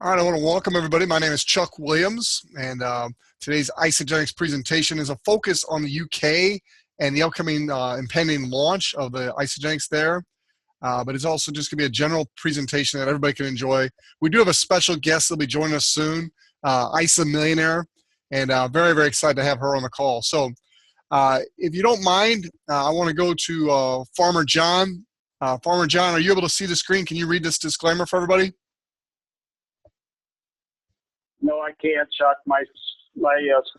All right, I want to welcome everybody. My name is Chuck Williams, and today's Isagenix presentation is a focus on the UK and the upcoming impending launch of the Isagenix there. But it's also just going to be a general presentation that everybody can enjoy. We do have a special guest that'll be joining us soon, Isa Millionaire, and very, very excited to have her on the call. So if you don't mind, I want to go to Farmer John. Farmer John, are you able to see the screen? Can you read this disclaimer for everybody? No, I can't, Chuck. My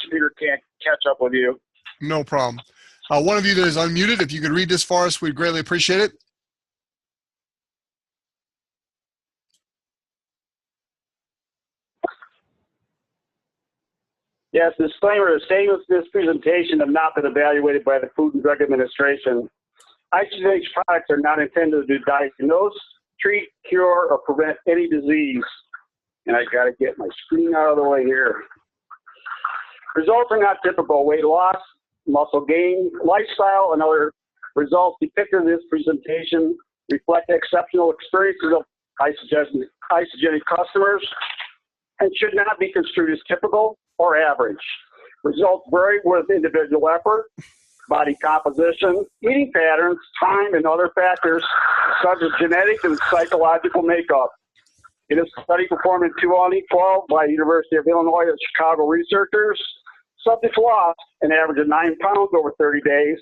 computer can't catch up with you. No problem. One of you that is unmuted, if you could read this for us, we'd greatly appreciate it. Yes, disclaimer, the statements in this presentation have not been evaluated by the Food and Drug Administration. Isagenix products are not intended to diagnose, treat, cure, or prevent any disease. And I got to get my screen out of the way here. Results are not typical. Weight loss, muscle gain, lifestyle, and other results depicted in this presentation reflect exceptional experiences of Isagenix customers and should not be construed as typical or average. Results vary with individual effort, body composition, eating patterns, time, and other factors such as genetic and psychological makeup. In a study performed in 2012 by the University of Illinois and Chicago researchers, subjects lost an average of 9 pounds over 30 days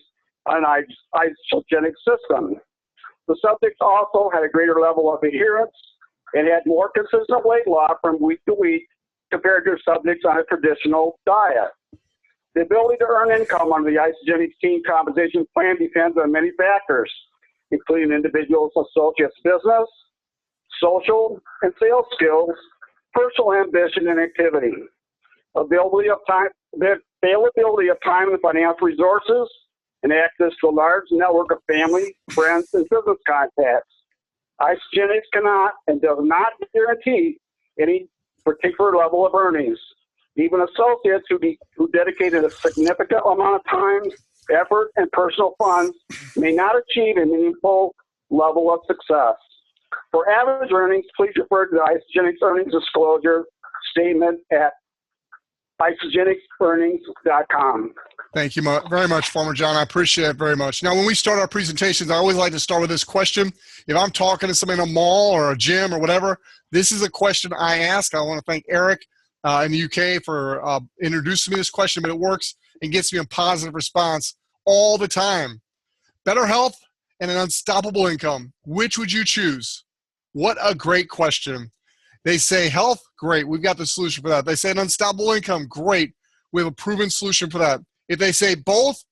on an Isagenix system. The subjects also had a greater level of adherence and had more consistent weight loss from week to week compared to subjects on a traditional diet. The ability to earn income under the Isagenix team compensation plan depends on many factors, including individuals' associates' business, social and sales skills, personal ambition and activity, availability of time and financial resources, and access to a large network of family, friends, and business contacts. Isagenix cannot and does not guarantee any particular level of earnings. Even associates who dedicated a significant amount of time, effort, and personal funds may not achieve a meaningful level of success. For average earnings, please refer to the Isagenix earnings disclosure statement at isagenixearnings.com. Thank you very much, Farmer John. I appreciate it very much. Now, when we start our presentations, I always like to start with this question. If I'm talking to somebody in a mall or a gym or whatever, this is a question I ask. I want to thank Eric in the UK for introducing me to this question, but it works and gets me a positive response all the time. Better health and an unstoppable income. Which would you choose? What a great question. They say health, great. We've got the solution for that. They say an unstoppable income, great. We have a proven solution for that. If they say both,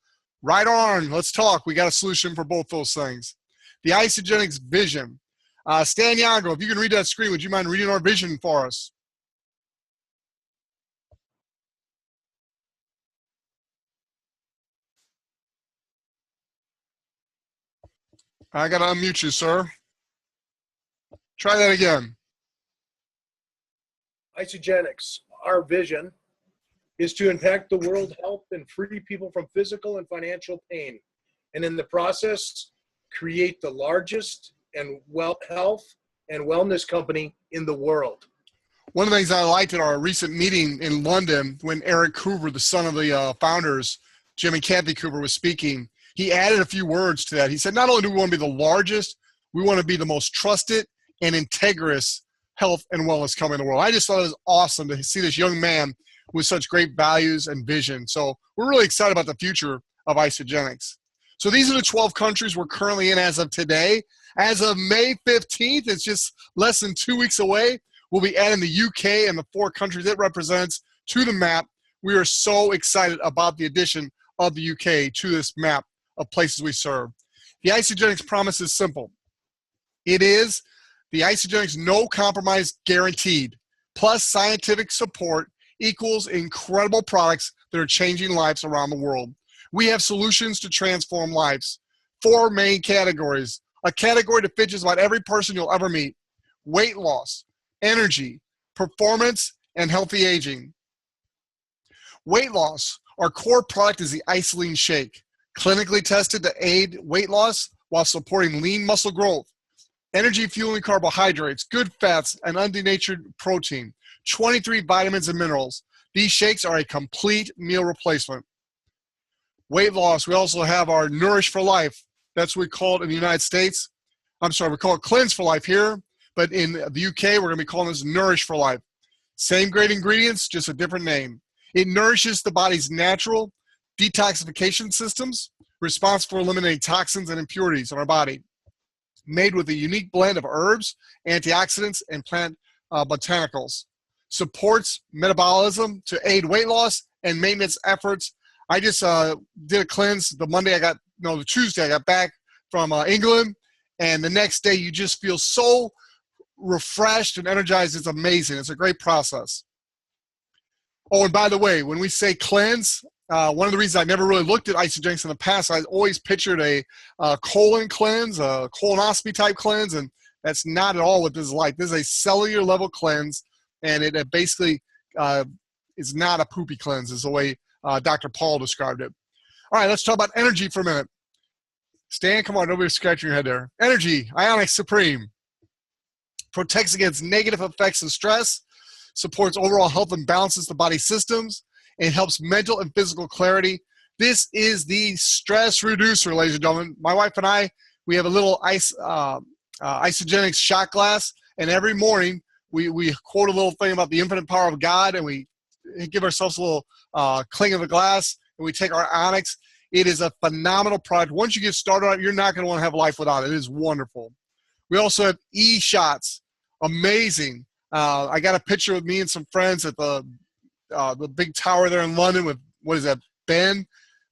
right on, let's talk. We got a solution for both those things. The Isagenix vision. Stan Yago, if you can read that screen, would you mind reading our vision for us? I got to unmute you, sir. Try that again. Isagenix, our vision is to impact the world health and free people from physical and financial pain. And in the process, create the largest and health and wellness company in the world. One of the things I liked at our recent meeting in London when Eric Coover, the son of the founders, Jim and Kathy Coover, was speaking, he added a few words to that. He said, not only do we want to be the largest, we want to be the most trusted and integrous health and wellness company in the world. I just thought it was awesome to see this young man with such great values and vision. So we're really excited about the future of Isagenix. So these are the 12 countries we're currently in as of today. As of May 15th, it's just less than 2 weeks away. We'll be adding the UK and the 4 countries it represents to the map. We are so excited about the addition of the UK to this map of places we serve. The Isagenix promise is simple. It is the Isagenix no compromise guaranteed, plus scientific support equals incredible products that are changing lives around the world. We have solutions to transform lives. 4 main categories. A category that fit just about every person you'll ever meet. Weight loss, energy, performance, and healthy aging. Weight loss. Our core product is the Isoline Shake, clinically tested to aid weight loss while supporting lean muscle growth. energy fueling carbohydrates, good fats, and undenatured protein, 23 vitamins and minerals. These shakes are a complete meal replacement. Weight loss, we also have our Nourish for Life. That's what we call it in the United States. I'm sorry, we call it Cleanse for Life here, but in the UK, we're going to be calling this Nourish for Life. Same great ingredients, just a different name. It nourishes the body's natural detoxification systems, responsible for eliminating toxins and impurities in our body. Made with a unique blend of herbs, antioxidants, and plant botanicals. Supports metabolism to aid weight loss and maintenance efforts. I just did a cleanse the Tuesday I got back from England, and the next day you just feel so refreshed and energized. It's amazing. It's a great process. Oh, and by the way, when we say cleanse, one of the reasons I never really looked at Isagenix in the past, I always pictured a colon cleanse, a colonoscopy type cleanse, and that's not at all what this is like. This is a cellular level cleanse, and it basically is not a poopy cleanse, is the way Dr. Paul described it. All right, let's talk about energy for a minute. Stan, come on, nobody's scratching your head there. Energy, Ionic Supreme. Protects against negative effects of stress, supports overall health and balances the body's systems, and helps mental and physical clarity. This is the stress reducer, ladies and gentlemen. My wife and I, we have a little Isagenix shot glass, and every morning we quote a little thing about the infinite power of God, and we give ourselves a little cling of the glass, and we take our Onyx. It is a phenomenal product. Once you get started on it, you're not going to want to have a life without it. It is wonderful. We also have E-shots. Amazing. I got a picture with me and some friends at the big tower there in London with, what is that,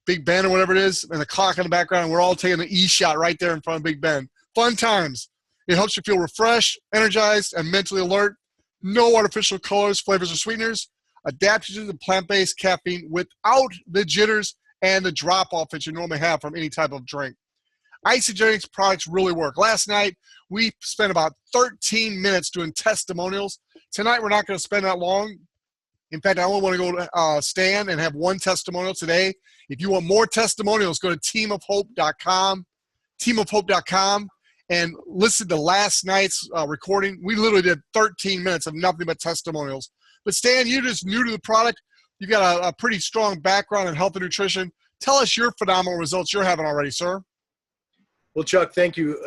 Big Ben or whatever it is, and the clock in the background, and we're all taking an E-shot right there in front of Big Ben. Fun times. It helps you feel refreshed, energized, and mentally alert. No artificial colors, flavors, or sweeteners. Adapted to the plant-based caffeine without the jitters and the drop-off that you normally have from any type of drink. Isagenix products really work. Last night, we spent about 13 minutes doing testimonials. Tonight, we're not going to spend that long. In fact, I only want to go to Stan and have one testimonial today. If you want more testimonials, go to teamofhope.com, and listen to last night's recording. We literally did 13 minutes of nothing but testimonials. But Stan, you're just new to the product. You've got a pretty strong background in health and nutrition. Tell us your phenomenal results you're having already, sir. Well, Chuck, thank you.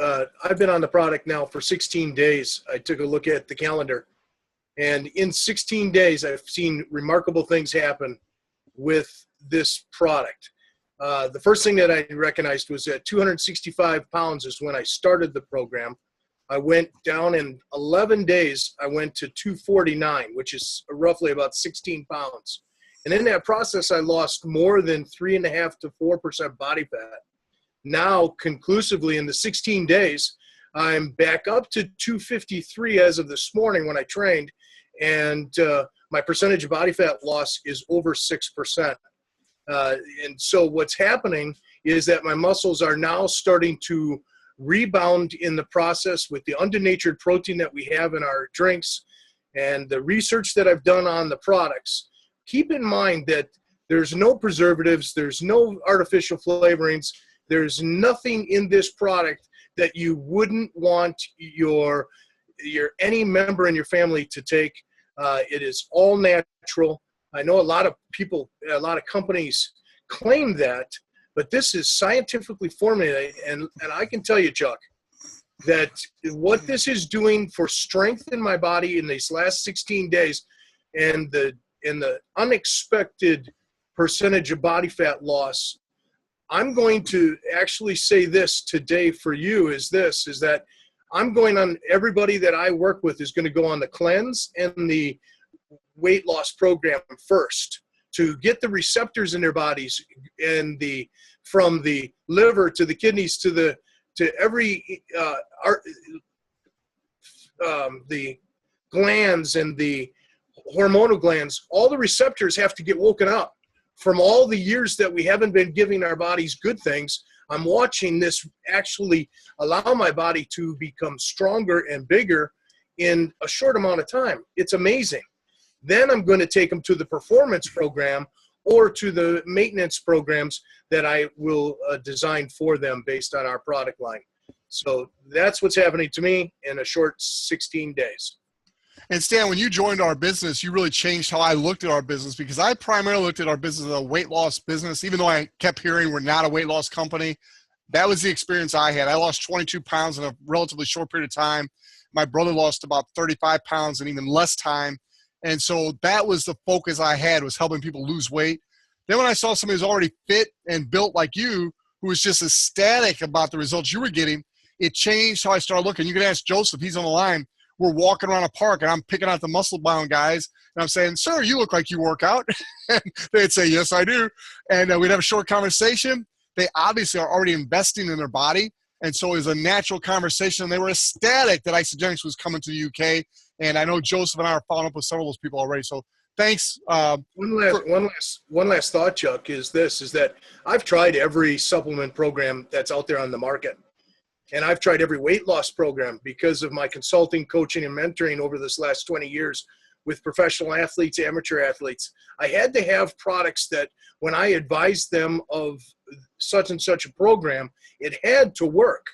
I've been on the product now for 16 days. I took a look at the calendar, and in 16 days, I've seen remarkable things happen with this product. The first thing that I recognized was that 265 pounds is when I started the program. I went down in 11 days. I went to 249, which is roughly about 16 pounds. And in that process, I lost more than 3.5 to 4% body fat. Now, conclusively, in the 16 days, I'm back up to 253 as of this morning when I trained, and my percentage of body fat loss is over 6%. And so what's happening is that my muscles are now starting to rebound in the process with the undenatured protein that we have in our drinks and the research that I've done on the products. Keep in mind that there's no preservatives, there's no artificial flavorings, there's nothing in this product that you wouldn't want your any member in your family to take. It is all natural. I know a lot of people, a lot of companies claim that, but this is scientifically formulated, and I can tell you, Chuck, that what this is doing for strength in my body in these last 16 days and the unexpected percentage of body fat loss, I'm going to actually say this today for you is that I'm going on, everybody that I work with is going to go on the cleanse and the weight loss program first to get the receptors in their bodies and from the liver to the kidneys to every the glands and the hormonal glands. All the receptors have to get woken up from all the years that we haven't been giving our bodies good things. I'm watching this actually allow my body to become stronger and bigger in a short amount of time. It's amazing. Then I'm going to take them to the performance program or to the maintenance programs that I will design for them based on our product line. So that's what's happening to me in a short 16 days. And Stan, when you joined our business, you really changed how I looked at our business, because I primarily looked at our business as a weight loss business, even though I kept hearing we're not a weight loss company. That was the experience I had. I lost 22 pounds in a relatively short period of time. My brother lost about 35 pounds in even less time. And so that was the focus I had, was helping people lose weight. Then when I saw somebody who's already fit and built like you, who was just ecstatic about the results you were getting, it changed how I started looking. You can ask Joseph, he's on the line. We're walking around a park and I'm picking out the muscle-bound guys. And I'm saying, sir, you look like you work out. And they'd say, yes, I do. And we'd have a short conversation. They obviously are already investing in their body. And so it was a natural conversation. And they were ecstatic that Isagenix was coming to the UK. And I know Joseph and I are following up with several of those people already. So thanks. One last thought, Chuck, is that I've tried every supplement program that's out there on the market. And I've tried every weight loss program because of my consulting, coaching, and mentoring over this last 20 years with professional athletes, amateur athletes. I had to have products that when I advised them of such and such a program, it had to work.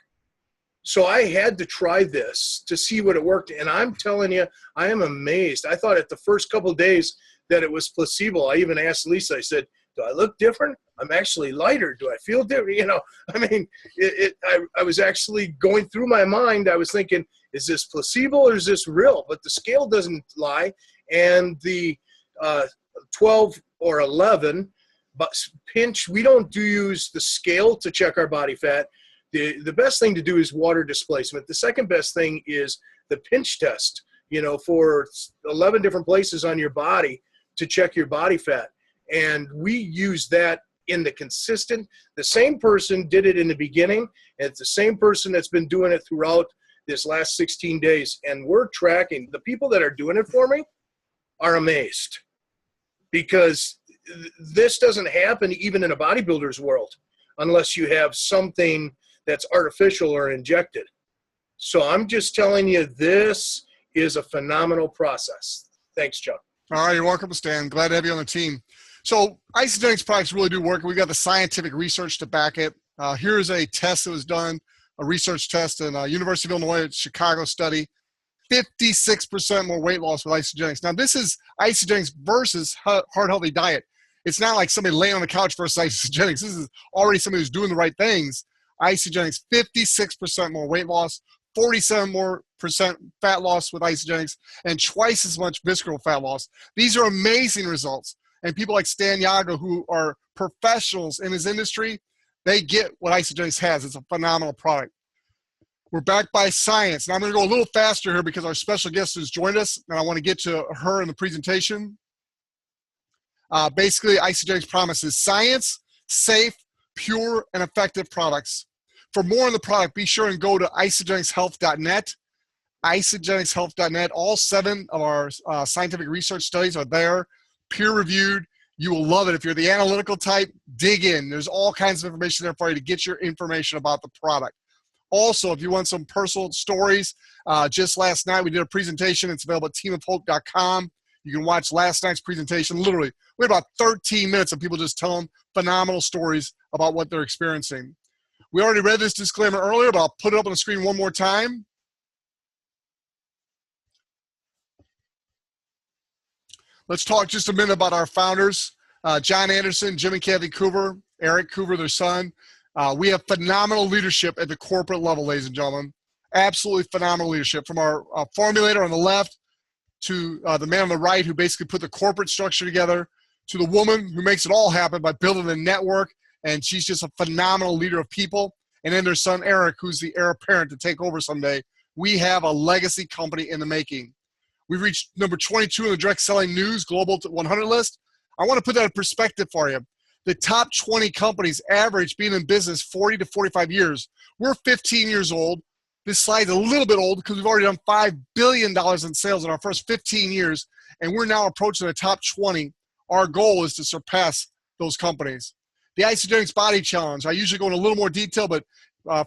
So I had to try this to see what it worked. And I'm telling you, I am amazed. I thought at the first couple of days that it was placebo. I even asked Lisa, I said, do I look different? I'm actually lighter. Do I feel different? You know, I mean, I was actually going through my mind. I was thinking, is this placebo or is this real? But the scale doesn't lie. And the 12 or 11, but pinch, we don't use the scale to check our body fat. The best thing to do is water displacement. The second best thing is the pinch test, you know, for 11 different places on your body to check your body fat. And we use that in the same person did it in the beginning. And it's the same person that's been doing it throughout this last 16 days. And we're tracking. The people that are doing it for me are amazed, because this doesn't happen even in a bodybuilder's world unless you have something that's artificial or injected. So I'm just telling you, this is a phenomenal process. Thanks, Chuck. All right, you're welcome, Stan. Glad to have you on the team. So Isagenix products really do work. We've got the scientific research to back it. Here's a test that was done, a research test in University of Illinois, Chicago study. 56% more weight loss with Isagenix. Now, this is Isagenix versus heart healthy diet. It's not like somebody laying on the couch versus Isagenix. This is already somebody who's doing the right things. Isagenix, 56% more weight loss, 47% more fat loss with Isagenix, and twice as much visceral fat loss. These are amazing results. And people like Stan Yago, who are professionals in his industry, they get what Isagenix has. It's a phenomenal product. We're backed by science. Now I'm going to go a little faster here because our special guest has joined us, and I want to get to her in the presentation. Basically, Isagenix promises science, safe, pure, and effective products. For more on the product, be sure and go to isagenixhealth.net. isagenixhealth.net. All 7 of our scientific research studies are there, peer-reviewed. You will love it. If you're the analytical type, dig in. There's all kinds of information there for you to get your information about the product. Also, if you want some personal stories, just last night we did a presentation. It's available at teamofhope.com. You can watch last night's presentation. Literally, we had about 13 minutes of people just telling phenomenal stories about what they're experiencing. We already read this disclaimer earlier, but I'll put it up on the screen one more time. Let's talk just a minute about our founders, John Anderson, Jim and Kathy Coover, Eric Coover, their son. We have phenomenal leadership at the corporate level, ladies and gentlemen. Absolutely phenomenal leadership, from our formulator on the left to the man on the right who basically put the corporate structure together, to the woman who makes it all happen by building a network, and she's just a phenomenal leader of people. And then their son, Eric, who's the heir apparent to take over someday. We have a legacy company in the making. We've reached number 22 in the direct selling news global 100 list. I want to put that in perspective for you. The top 20 companies average being in business 40 to 45 years. We're 15 years old. This slide's a little bit old because we've already done $5 billion in sales in our first 15 years, and we're now approaching the top 20. Our goal is to surpass those companies. The Isagenix Body Challenge. I usually go in a little more detail, but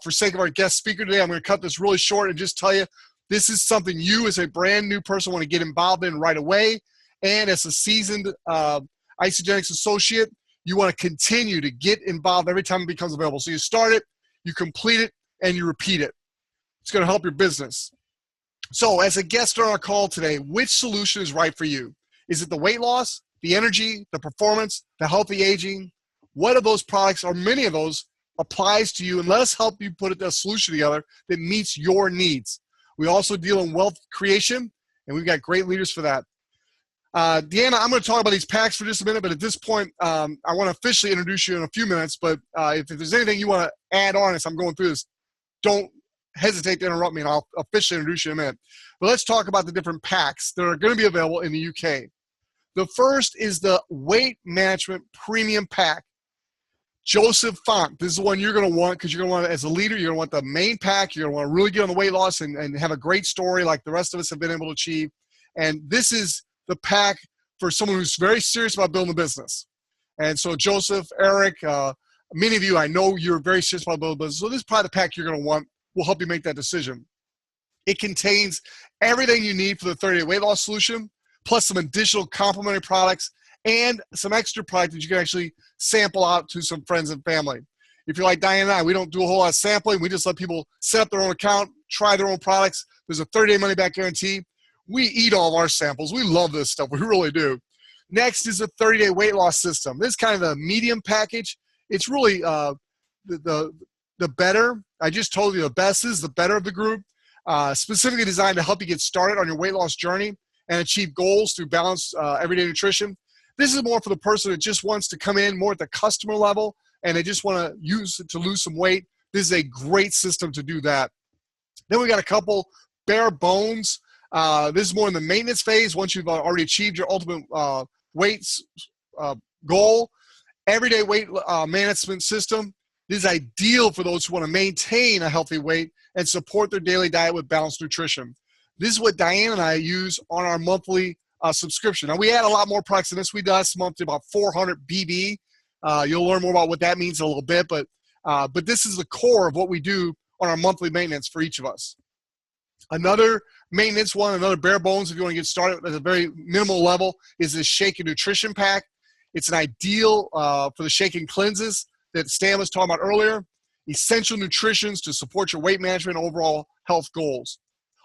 for sake of our guest speaker today, I'm going to cut this really short and just tell you this is something you as a brand new person want to get involved in right away. And as a seasoned Isagenix associate, you want to continue to get involved every time it becomes available. So you start it, you complete it, and you repeat it. It's going to help your business. So as a guest on our call today, which solution is right for you? Is it the weight loss, the energy, the performance, the healthy aging? What of those products or many of those applies to you? And let us help you put a solution together that meets your needs. We also deal in wealth creation, and we've got great leaders for that. Deanna, I'm going to talk about these packs for just a minute, but at this point, I want to officially introduce you in a few minutes. But if there's anything you want to add on as I'm going through this, don't hesitate to interrupt me, and I'll officially introduce you in a minute. But let's talk about the different packs that are going to be available in the UK. The first is the Weight Management Premium Pack. Joseph Font. This is the one you're going to want because you're going to want, as a leader, you're going to want the main pack. You're going to want to really get on the weight loss and have a great story like the rest of us have been able to achieve. And this is the pack for someone who's very serious about building a business. And so Joseph, Eric, many of you, I know you're very serious about building a business. So this is probably the pack you're going to want. Will help you make that decision. It contains everything you need for the 30-day weight loss solution, plus some additional complementary products and some extra product that you can actually sample out to some friends and family. If you're like Diane and I, we don't do a whole lot of sampling. We just let people set up their own account, try their own products. There's a 30-day money-back guarantee. We eat all of our samples. We love this stuff. We really do. Next is a 30-day weight loss system. This is kind of the medium package. It's really the better. I just told you the best is the better of the group, specifically designed to help you get started on your weight loss journey and achieve goals through balanced everyday nutrition. This is more for the person that just wants to come in more at the customer level and they just want to use it to lose some weight. This is a great system to do that. Then we got a couple bare bones. This is more in the maintenance phase once you've already achieved your ultimate weights goal. Everyday weight management system. This is ideal for those who want to maintain a healthy weight and support their daily diet with balanced nutrition. This is what Diane and I use on our monthly subscription. Now, we add a lot more products than this. We do this month to about 400 BB. You'll learn more about what that means in a little bit, but this is the core of what we do on our monthly maintenance for each of us. Another maintenance one, another bare bones if you want to get started at a very minimal level, is this Shake and Nutrition Pack. It's an ideal for the shake and cleanses that Stan was talking about earlier, essential nutritions to support your weight management and overall health goals.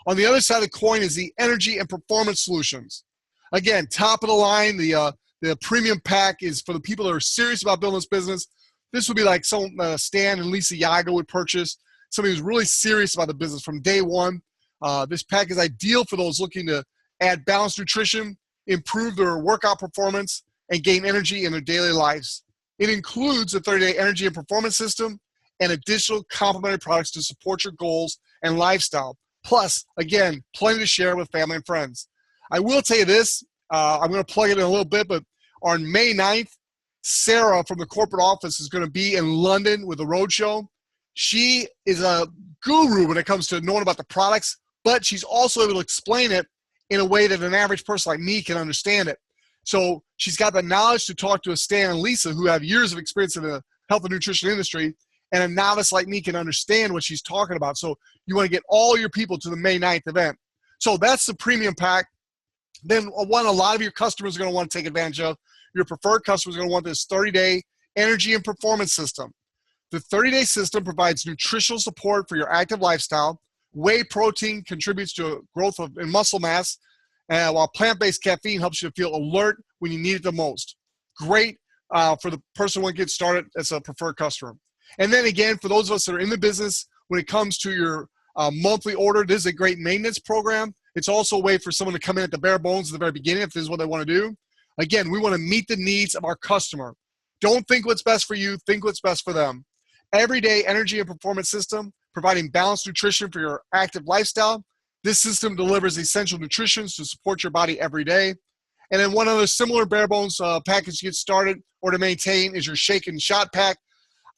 On the other side of the coin is the energy and performance solutions. Again, top of the line, the premium pack is for the people that are serious about building this business. This would be like some Stan and Lisa Yaga would purchase, somebody who's really serious about the business from day one. This pack is ideal for those looking to add balanced nutrition, improve their workout performance, and gain energy in their daily lives. It includes a 30-day energy and performance system and additional complementary products to support your goals and lifestyle. Plus, again, plenty to share with family and friends. I will tell you this, I'm going to plug it in a little bit, but on May 9th, Sarah from the corporate office is going to be in London with a roadshow. She is a guru when it comes to knowing about the products, but she's also able to explain it in a way that an average person like me can understand it. So she's got the knowledge to talk to a Stan and Lisa who have years of experience in the health and nutrition industry, and a novice like me can understand what she's talking about. So you want to get all your people to the May 9th event. So that's the premium pack. Then one a lot of your customers are going to want to take advantage of. Your preferred customers are going to want this 30-day energy and performance system. The 30-day system provides nutritional support for your active lifestyle. Whey protein contributes to growth in muscle mass, while plant-based caffeine helps you to feel alert when you need it the most. Great for the person who wants to get started as a preferred customer. And then again, for those of us that are in the business, when it comes to your monthly order, this is a great maintenance program. It's also a way for someone to come in at the bare bones at the very beginning if this is what they want to do. Again, we want to meet the needs of our customer. Don't think what's best for you, think what's best for them. Everyday energy and performance system, providing balanced nutrition for your active lifestyle. This system delivers essential nutrition to support your body every day. And then one other similar bare bones package to get started or to maintain is your Shake and Shot Pack.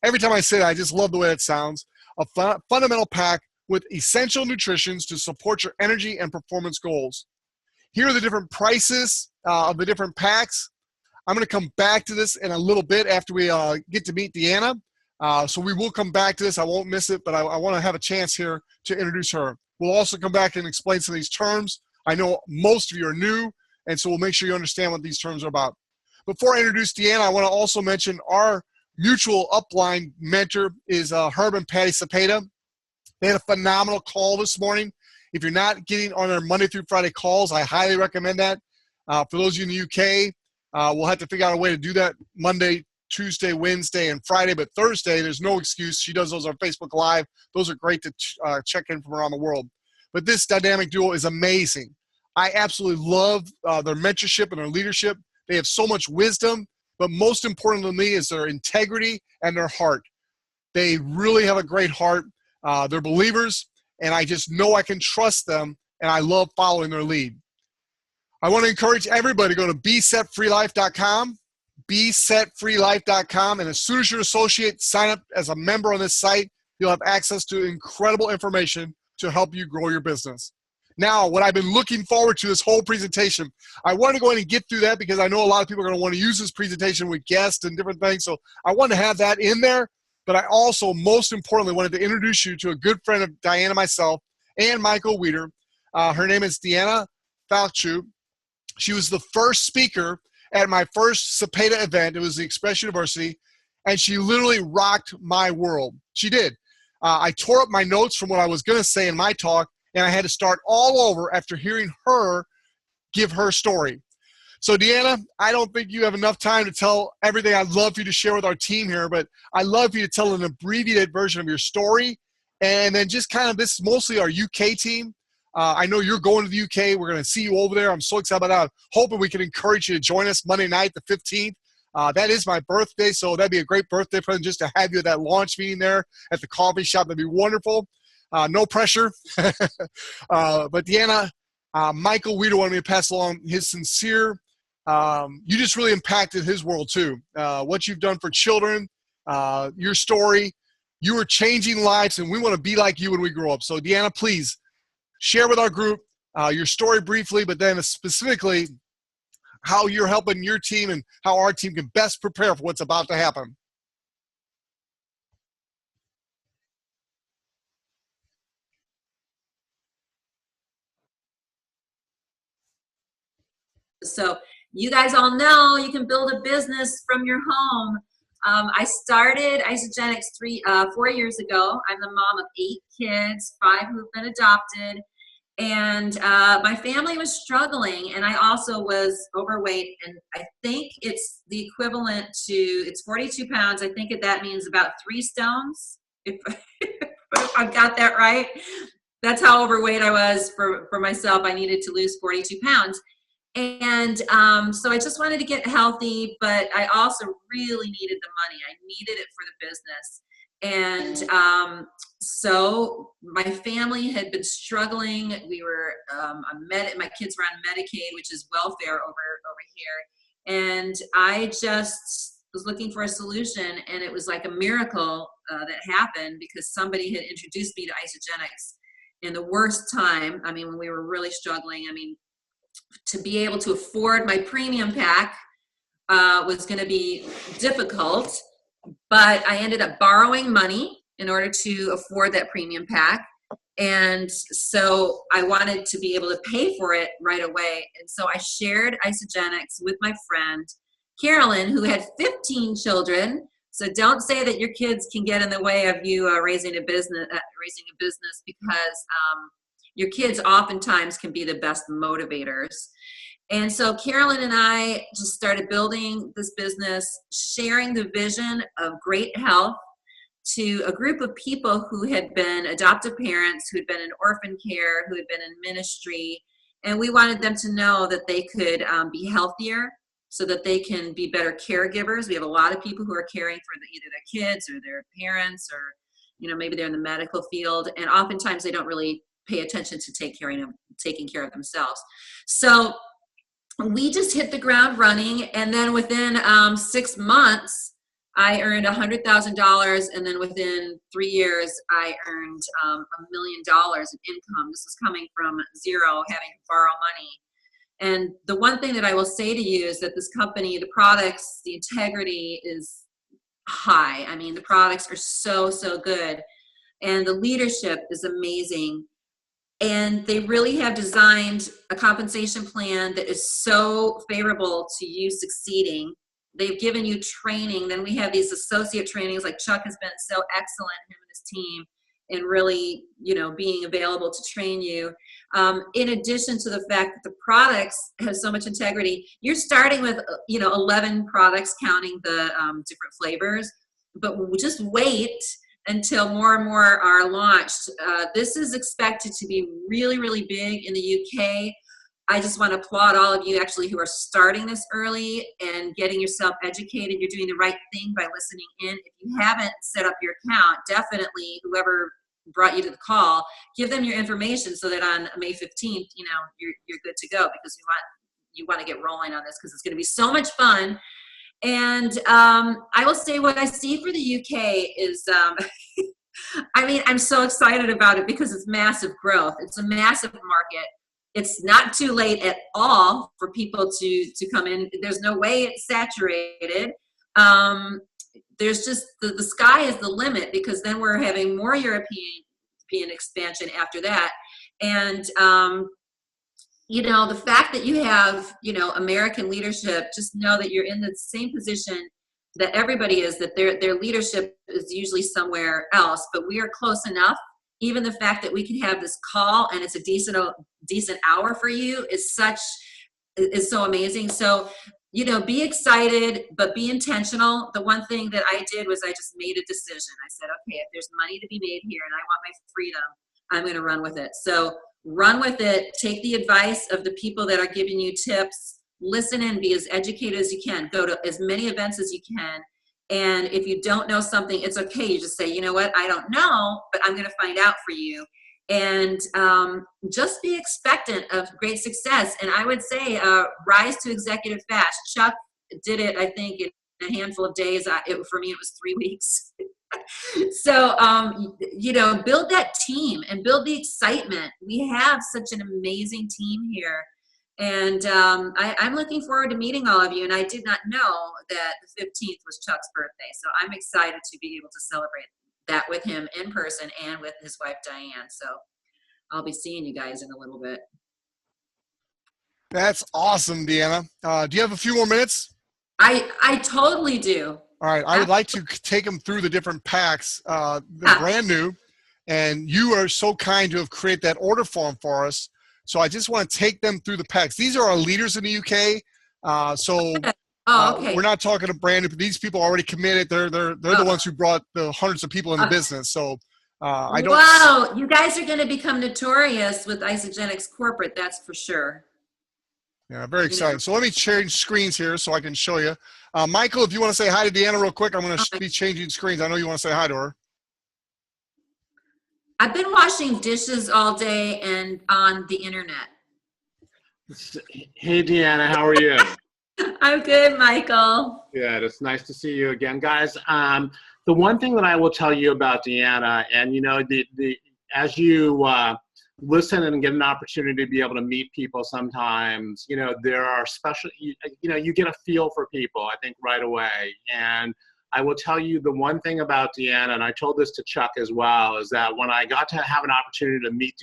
Every time I say that, I just love the way it sounds. A fundamental pack with essential nutritions to support your energy and performance goals. Here are the different prices of the different packs. I'm going to come back to this in a little bit after we get to meet Deanna. So we will come back to this. I won't miss it, but I want to have a chance here to introduce her. We'll also come back and explain some of these terms. I know most of you are new, and so we'll make sure you understand what these terms are about. Before I introduce Deanna, I want to also mention our mutual upline mentor is Herb and Patty Cepeda. They had a phenomenal call this morning. If you're not getting on their Monday through Friday calls, I highly recommend that. For those of you in the UK, we'll have to figure out a way to do that Monday, Tuesday, Wednesday, and Friday. But Thursday, there's no excuse. She does those on Facebook Live. Those are great to check in from around the world. But this dynamic duo is amazing. I absolutely love their mentorship and their leadership. They have so much wisdom, but most important to me is their integrity and their heart. They really have a great heart. They're believers, and I just know I can trust them, and I love following their lead. I want to encourage everybody to go to besetfreelife.com, besetfreelife.com, and as soon as you're an associate, sign up as a member on this site. You'll have access to incredible information to help you grow your business. Now, what I've been looking forward to this whole presentation, I want to go in and get through that because I know a lot of people are going to want to use this presentation with guests and different things. So I want to have that in there. But I also, most importantly, wanted to introduce you to a good friend of Deanna, myself, and Michael Weeder. Her name is Deanna Falchook. She was the first speaker at my first Cepeda event. It was the Express University, and she literally rocked my world. She did. I tore up my notes from what I was going to say in my talk, and I had to start all over after hearing her give her story. So, Deanna, I don't think you have enough time to tell everything I'd love for you to share with our team here, but I'd love for you to tell an abbreviated version of your story, and then just kind of this is mostly our UK team. I know you're going to the UK. We're going to see you over there. I'm so excited about that. Hoping we can encourage you to join us Monday night, the 15th. That is my birthday, so that'd be a great birthday present just to have you at that launch meeting there at the coffee shop. That'd be wonderful. No pressure. But Deanna, Michael Weeder wanted me to pass along his sincere, you just really impacted his world too. What you've done for children, your story, you are changing lives, and we want to be like you when we grow up. So Deanna, please share with our group your story briefly, but then specifically how you're helping your team and how our team can best prepare for what's about to happen. So you guys all know you can build a business from your home. I started Isagenix 4 years ago. I'm the mom of 8 kids, 5 who've been adopted. And my family was struggling, and I also was overweight, and I think it's the equivalent to, it's 42 pounds. I think that means about 3 stones, if I've got that right. That's how overweight I was for myself. I needed to lose 42 pounds. And so I just wanted to get healthy, but I also really needed the money. I needed it for the business. And so my family had been struggling. We were my kids were on Medicaid, which is welfare over here. And I just was looking for a solution, and it was like a miracle that happened because somebody had introduced me to Isagenix in the worst time. I mean, when we were really struggling. I mean, to be able to afford my premium pack was going to be difficult, but I ended up borrowing money in order to afford that premium pack. And so I wanted to be able to pay for it right away. And so I shared Isagenix with my friend, Carolyn, who had 15 children. So don't say that your kids can get in the way of you raising a business because your kids oftentimes can be the best motivators. And so Carolyn and I just started building this business, sharing the vision of great health to a group of people who had been adoptive parents, who had been in orphan care, who had been in ministry. And we wanted them to know that they could be healthier so that they can be better caregivers. We have a lot of people who are caring for either their kids or their parents, or maybe they're in the medical field. And oftentimes they don't really pay attention to taking care of themselves. So we just hit the ground running, and then within 6 months, I earned $100,000, and then within 3 years, I earned $1 million in income. This is coming from zero, having to borrow money. And the one thing that I will say to you is that this company, the products, the integrity is high. I mean, the products are so, so good, and the leadership is amazing. And they really have designed a compensation plan that is so favorable to you succeeding. They've given you training. Then we have these associate trainings, like Chuck has been so excellent, him and his team. and really, being available to train you. In addition to the fact that the products have so much integrity, you're starting with, 11 products counting the different flavors, but just wait until more and more are launched. This is expected to be really, really big in the UK. I just want to applaud all of you actually who are starting this early and getting yourself educated. You're doing the right thing by listening in. If you haven't set up your account, definitely whoever brought you to the call, give them your information so that on May 15th, you're good to go, because you want to get rolling on this, because it's going to be so much fun. And I will say what I see for the UK is, I'm so excited about it because it's massive growth. It's a massive market. It's not too late at all for people to come in. There's no way it's saturated. There's just the sky is the limit, because then we're having more European expansion after that. And the fact that you have American leadership, just know that you're in the same position that everybody is, that their leadership is usually somewhere else, but we are close enough. Even the fact that we can have this call and it's a decent hour for you is so amazing. So, be excited, but be intentional. The one thing that I did was I just made a decision. I said, okay, if there's money to be made here and I want my freedom, I'm going to run with it. So run with it. Take the advice of the people that are giving you tips. Listen and be as educated as you can. Go to as many events as you can. And if you don't know something, it's okay. You just say, you know what, I don't know, but I'm going to find out for you. And just be expectant of great success. And I would say rise to executive fast. Chuck did it, I think, in a handful of days. For me, it was 3 weeks. So, build that team and build the excitement. We have such an amazing team here. And I'm looking forward to meeting all of you. And I did not know that the 15th was Chuck's birthday. So I'm excited to be able to celebrate that with him in person and with his wife, Diane. So I'll be seeing you guys in a little bit. That's awesome, Deanna. Do you have a few more minutes? I totally do. All right. I would like to take them through the different packs. They're brand new. And you are so kind to have created that order form for us. So I just want to take them through the packs. These are our leaders in the UK. Okay. We're not talking to brand new, but these people are already committed. They're the ones who brought the hundreds of people in the business. So Wow, you guys are going to become notorious with Isagenix corporate. That's for sure. Yeah, very excited. So let me change screens here so I can show you. Michael, if you want to say hi to Deanna real quick, I'm going to be changing screens. I know you want to say hi to her. I've been washing dishes all day and on the internet. Hey, Deanna, how are you? I'm good, Michael. Good. It's nice to see you again, guys. The one thing that I will tell you about Deanna, and as you listen and get an opportunity to be able to meet people sometimes, there are special, you get a feel for people, I think, right away. And I will tell you the one thing about Deanna, and I told this to Chuck as well, is that when I got to have an opportunity to meet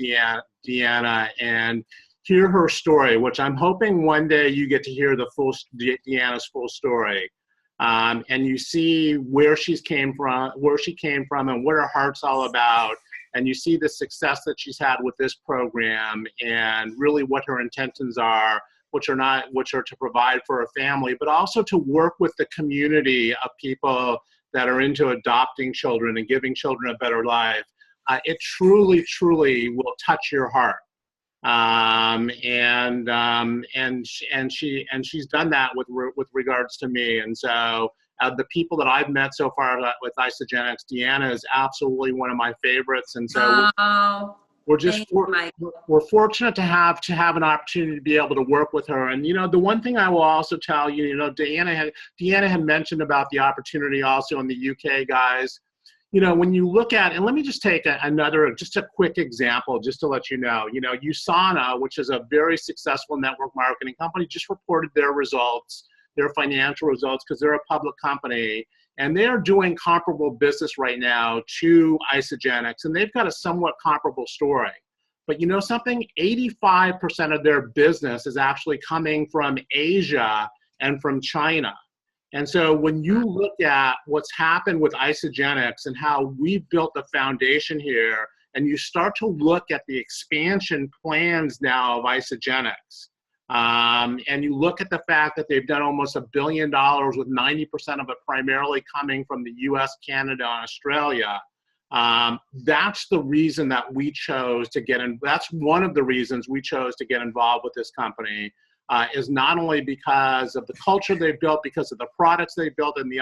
Deanna and hear her story, which I'm hoping one day you get to hear Deanna's full story, and you see where she came from, and what her heart's all about, and you see the success that she's had with this program, and really what her intentions are, which are to provide for a family, but also to work with the community of people that are into adopting children and giving children a better life. It truly, truly will touch your heart. And she's done that with regards to me. And so the people that I've met so far with Isagenix, Deanna is absolutely one of my favorites. And so we're fortunate to have an opportunity to be able to work with her. And the one thing I will also tell you, Deanna had mentioned about the opportunity also in the UK, guys. When you look at, and let me just take just a quick example, just to let you know, USANA, which is a very successful network marketing company, just reported their results, their financial results, because they're a public company, and they are doing comparable business right now to Isagenix, and they've got a somewhat comparable story. But something, 85% of their business is actually coming from Asia and from China. And so when you look at what's happened with Isagenix and how we've built the foundation here, and you start to look at the expansion plans now of Isagenix, and you look at the fact that they've done almost $1 billion with 90% of it primarily coming from the US, Canada, and Australia, that's the reason that we chose to get in. That's one of the reasons we chose to get involved with this company, is not only because of the culture they've built, because of the products they've built, and the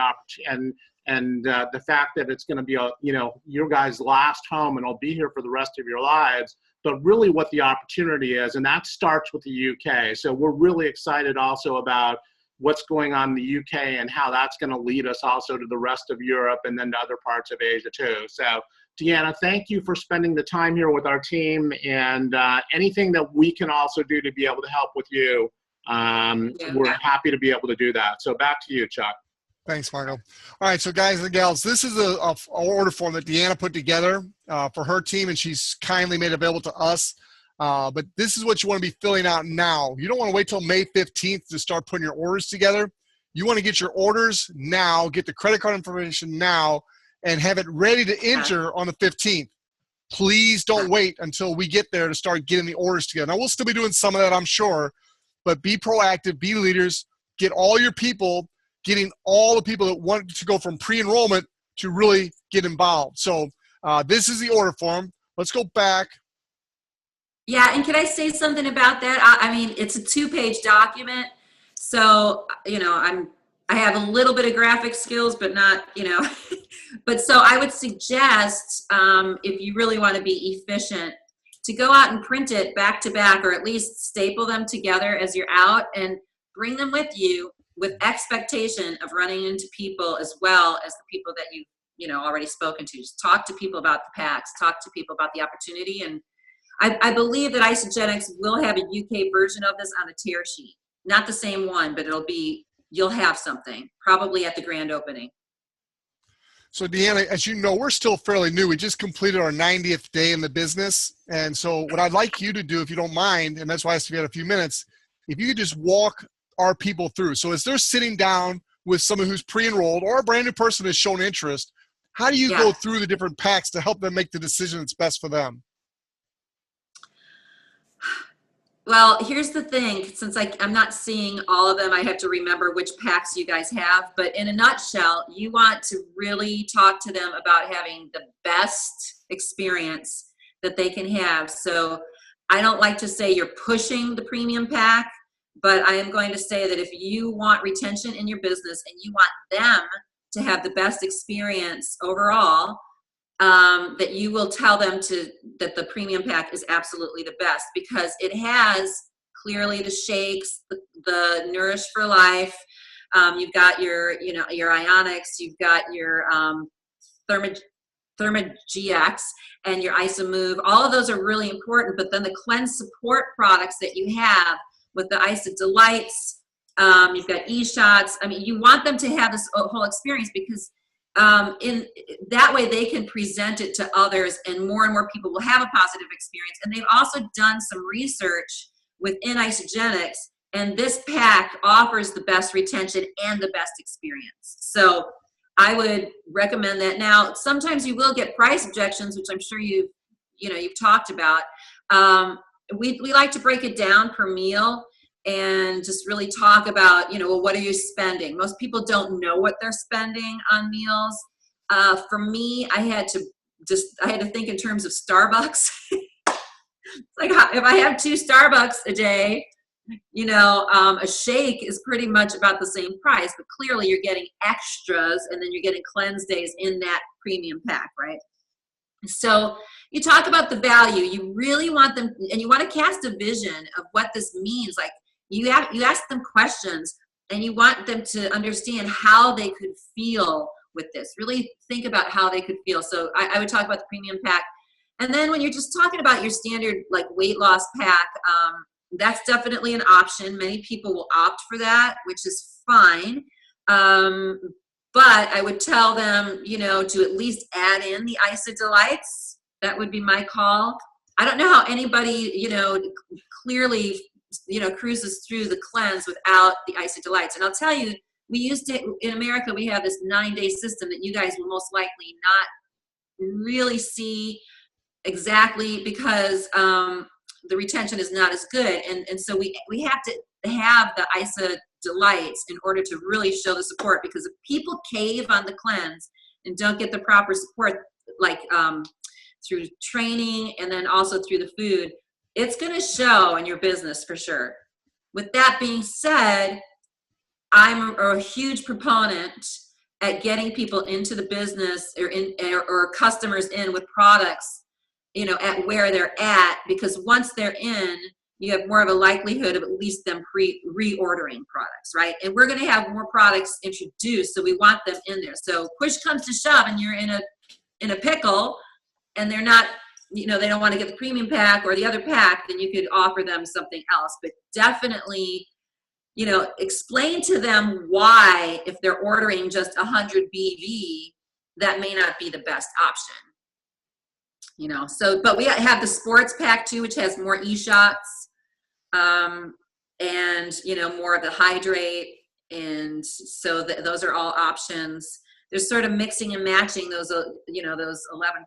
the fact that it's going to be your guys' last home and it'll be here for the rest of your lives, but really what the opportunity is, and that starts with the UK. So we're really excited also about what's going on in the UK and how that's going to lead us also to the rest of Europe and then to other parts of Asia too. So Deanna, thank you for spending the time here with our team, and anything that we can also do to be able to help with you, we're happy to be able to do that. So back to you, Chuck. Thanks, Marco. All right, so guys and gals, this is a order form that Deanna put together for her team, and she's kindly made available to us. But this is what you want to be filling out now. You don't want to wait till May 15th to start putting your orders together. You want to get your orders now, get the credit card information now, and have it ready to enter on the 15th. Please don't wait until we get there to start getting the orders together. Now, we'll still be doing some of that, I'm sure, but be proactive, be leaders, get all your people, getting all the people that want to go from pre-enrollment to really get involved. So this is the order form. Let's go back. Yeah, and can I say something about that? I mean, it's a 2-page document, so I have a little bit of graphic skills, but not, but so I would suggest, if you really want to be efficient, to go out and print it back to back, or at least staple them together as you're out, and bring them with you with expectation of running into people as well as the people that you've already spoken to. Just talk to people about the packs, talk to people about the opportunity, and I believe that Isagenix will have a UK version of this on a tear sheet. Not the same one, but you'll have something, probably at the grand opening. So Deanna, as you know, we're still fairly new. We just completed our 90th day in the business. And so what I'd like you to do, if you don't mind, and that's why I asked if you had a few minutes, if you could just walk our people through. So as they're sitting down with someone who's pre-enrolled or a brand new person has shown interest, how do you go through the different packs to help them make the decision that's best for them? Well, here's the thing. Since I'm not seeing all of them, I have to remember which packs you guys have. But in a nutshell, you want to really talk to them about having the best experience that they can have. So I don't like to say you're pushing the premium pack, but I am going to say that if you want retention in your business and you want them to have the best experience overall, that you will tell them that the premium pack is absolutely the best, because it has clearly the shakes, the Nourish for Life. You've got your Ionics, you've got your ThermaGX and your IsoMove. All of those are really important, but then the cleanse support products that you have with the IsoDelights, you've got e-shots. I mean, you want them to have this whole experience, because in that way they can present it to others, and more people will have a positive experience. And they've also done some research within Isagenix, and this pack offers the best retention and the best experience. So I would recommend that. Now, sometimes you will get price objections, which I'm sure you've talked about. We like to break it down per meal and just really talk about, well, what are you spending? Most people don't know what they're spending on meals. For me, I had to think in terms of Starbucks. It's like, if I have 2 Starbucks a day, a shake is pretty much about the same price, but clearly you're getting extras, and then you're getting cleanse days in that premium pack, right? So you talk about the value. You really want them, and you want to cast a vision of what this means. Like, you ask them questions, and you want them to understand how they could feel with this. Really think about how they could feel. So I would talk about the premium pack. And then when you're just talking about your standard weight loss pack, that's definitely an option. Many people will opt for that, which is fine. But I would tell them, to at least add in the IsoDelights. That would be my call. I don't know how anybody, clearly, cruises through the cleanse without the IsoDelights. And I'll tell you, we used to, in America, we have this 9-day system that you guys will most likely not really see exactly because the retention is not as good. And so we have to have the ISA delights in order to really show the support, because if people cave on the cleanse and don't get the proper support, like through training and then also through the food, it's going to show in your business for sure. With that being said, I'm a huge proponent at getting people into the business or customers in with products, at where they're at, because once they're in, you have more of a likelihood of at least them reordering products, right? And we're going to have more products introduced, so we want them in there. So push comes to shove and you're in a pickle and they're not, they don't want to get the premium pack or the other pack, then you could offer them something else. But definitely, explain to them why, if they're ordering just 100 BV, that may not be the best option. But we have the sports pack too, which has more e-shots, and more of the hydrate, and so those are all options. There's sort of mixing and matching those 11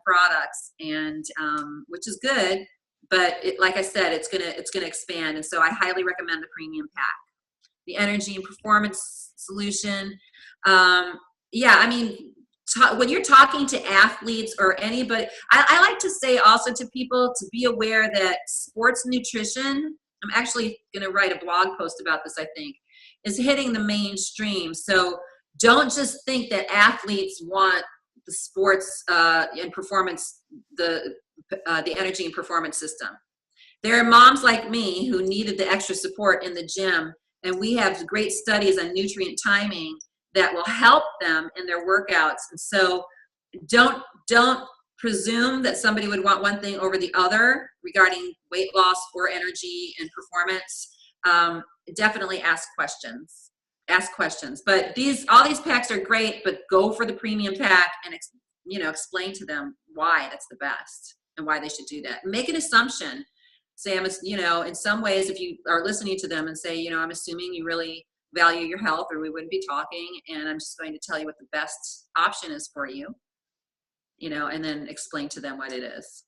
products, and which is good, but like I said, it's gonna expand, and so I highly recommend the premium pack, the energy and performance solution. When you're talking to athletes or anybody, I like to say also to people to be aware that sports nutrition, I'm actually going to write a blog post about this, I think, is hitting the mainstream. So don't just think that athletes want the sports and performance, the energy and performance system. There are moms like me who needed the extra support in the gym, and we have great studies on nutrient timing that will help them in their workouts. And so don't presume that somebody would want one thing over the other regarding weight loss or energy and performance. Definitely ask questions. But all these packs are great, but go for the premium pack and explain to them why that's the best and why they should do that. Make an assumption. Say, in some ways, if you are listening to them and say, I'm assuming you really value your health, or we wouldn't be talking, and I'm just going to tell you what the best option is for you, and then explain to them what it is.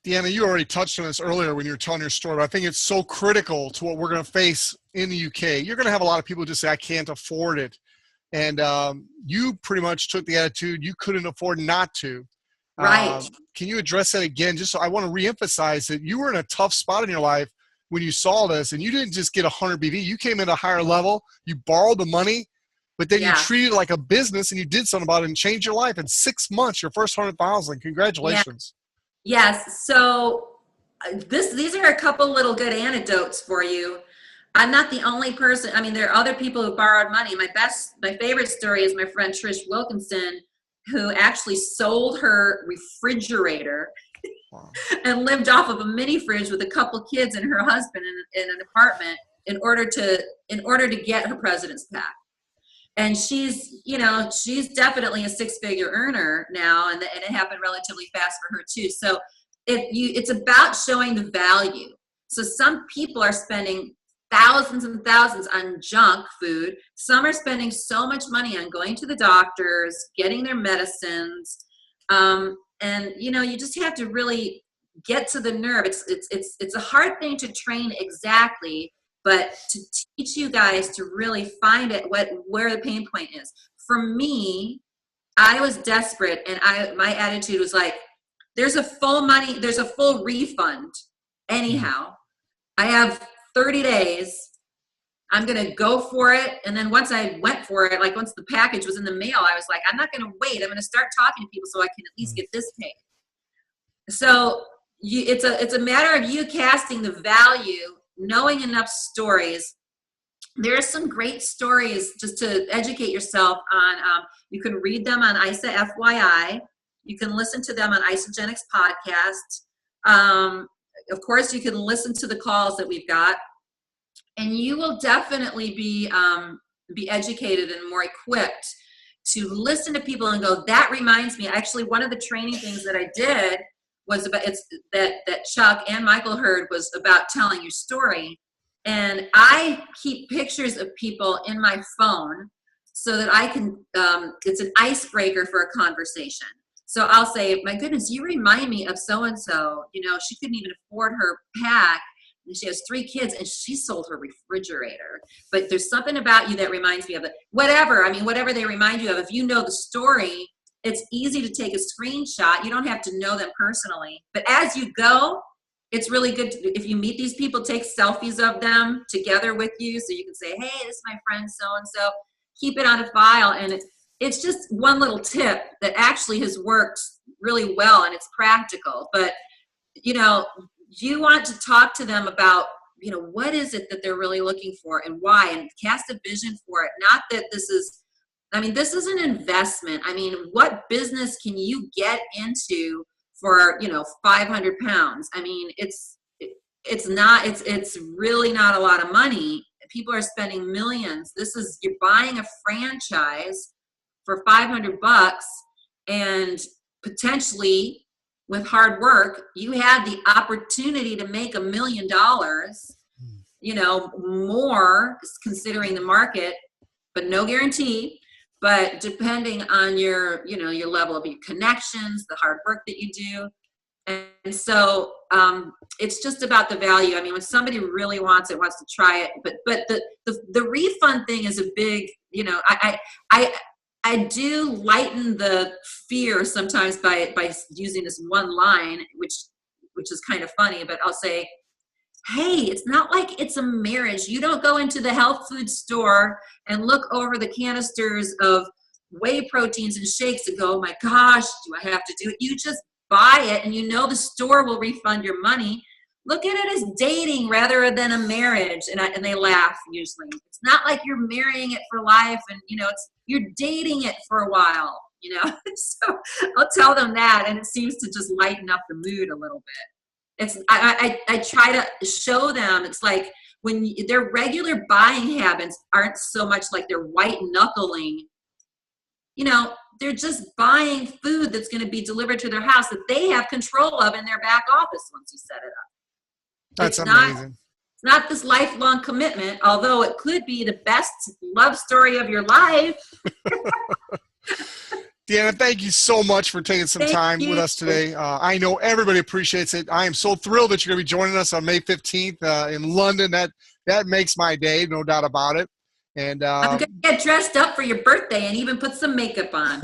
Deanna, you already touched on this earlier when you were telling your story, but I think it's so critical to what we're going to face in the UK. You're going to have a lot of people just say, I can't afford it. And you pretty much took the attitude you couldn't afford not to. Right. Can you address that again? Just so I want to reemphasize that you were in a tough spot in your life when you saw this, and you didn't just get 100 BV. You came in a higher level. You borrowed the money, but then you treated it like a business, and you did something about it and changed your life in 6 months. Your first 100,000. Congratulations. Yeah. Yes. So these are a couple little good anecdotes for you. I'm not the only person. I mean, there are other people who borrowed money. My favorite story is my friend Trish Wilkinson, who actually sold her refrigerator. Wow. And lived off of a mini fridge with a couple kids and her husband in an apartment in order to get her president's pack. And she's definitely a 6-figure earner now, and it happened relatively fast for her too. So it's about showing the value. So some people are spending thousands and thousands on junk food. Some are spending so much money on going to the doctors, getting their medicines. And you just have to really get to the nerve. It's a hard thing to train exactly, but to teach you guys to really find it where the pain point is. For me, I was desperate, and my attitude was like, there's a full refund. Anyhow, I have 30 days. I'm going to go for it. And then once I went for it, like once the package was in the mail, I was like, I'm not going to wait. I'm going to start talking to people so I can at least get this paid. So it's a matter of you casting the value, knowing enough stories. There are some great stories just to educate yourself on. You can read them on ISA FYI. You can listen to them on Isagenix podcast. Of course, you can listen to the calls that we've got. And you will definitely be educated and more equipped to listen to people and go, that reminds me. Actually, one of the training things that I did was about that Chuck and Michael heard was about telling your story. And I keep pictures of people in my phone so that I can, it's an icebreaker for a conversation. So I'll say, my goodness, you remind me of so-and-so, you know, she couldn't even afford her pack. And she has 3 kids and she sold her refrigerator. But there's something about you that reminds me of it. Whatever, I mean, whatever they remind you of, if you know the story, it's easy to take a screenshot. You don't have to know them personally. But as you go, it's really good to, if you meet these people, take selfies of them together with you so you can say, hey, this is my friend so-and-so. Keep it on a file. And it's just one little tip that actually has worked really well, and it's practical. But, you know, you want to talk to them about, you know, what is it that they're really looking for and why, and cast a vision for it. Not that this is, I mean, this is an investment. I mean, what business can you get into for, you know, 500 pounds? I mean, it's really not a lot of money. People are spending millions. This is, you're buying a franchise for $500, and potentially with hard work, you had the opportunity to make $1 million, you know, more considering the market, but no guarantee. But depending on your, you know, your level of your connections, the hard work that you do. And so it's just about the value. I mean, when somebody really wants it, wants to try it, but the refund thing is a big, you know, I do lighten the fear sometimes by using this one line, which is kind of funny, but I'll say, hey, it's not like it's a marriage. You don't go into the health food store and look over the canisters of whey proteins and shakes and go, oh my gosh, do I have to do it? You just buy it and you know the store will refund your money. Look at it as dating rather than a marriage. And they laugh usually. It's not like you're marrying it for life, and you know, you're dating it for a while, you know. So I'll tell them that, and it seems to just lighten up the mood a little bit. I try to show them, it's like when their regular buying habits aren't so much like they're white knuckling, you know, they're just buying food that's going to be delivered to their house that they have control of in their back office once you set it up. That's amazing. It's not this lifelong commitment, although it could be the best love story of your life. Deanna, thank you so much for taking some time with us today. I know everybody appreciates it. I am so thrilled that you're going to be joining us on May 15th in London. That makes my day, no doubt about it. And I'm going to get dressed up for your birthday and even put some makeup on.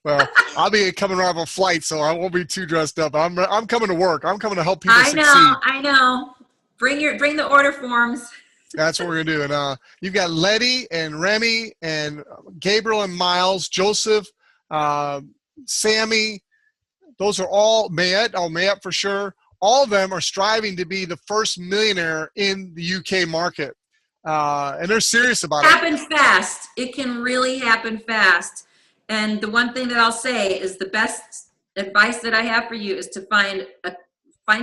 Well, I'll be coming around a flight, so I won't be too dressed up. I'm coming to work. I'm coming to help people succeed. I know. Bring the order forms. That's what we're going to do. And you've got Letty and Remy and Gabriel and Miles, Joseph, Sammy. Those are all Mayette for sure. All of them are striving to be the first millionaire in the UK market. And they're serious about it. Happen fast. It can really happen fast. And the one thing that I'll say is the best advice that I have for you is to find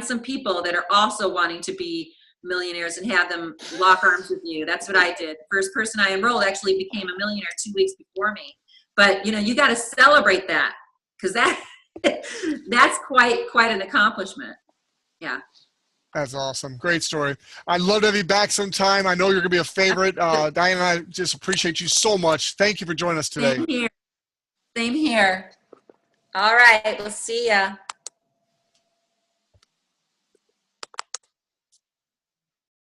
some people that are also wanting to be millionaires and have them lock arms with you. That's what I did. The first person I enrolled actually became a millionaire 2 weeks before me. But, you know, you got to celebrate that, because that's quite an accomplishment. Yeah. That's awesome. Great story. I'd love to have you back sometime. I know you're going to be a favorite. Diane and I just appreciate you so much. Thank you for joining us today. Same here. All right. We'll see ya.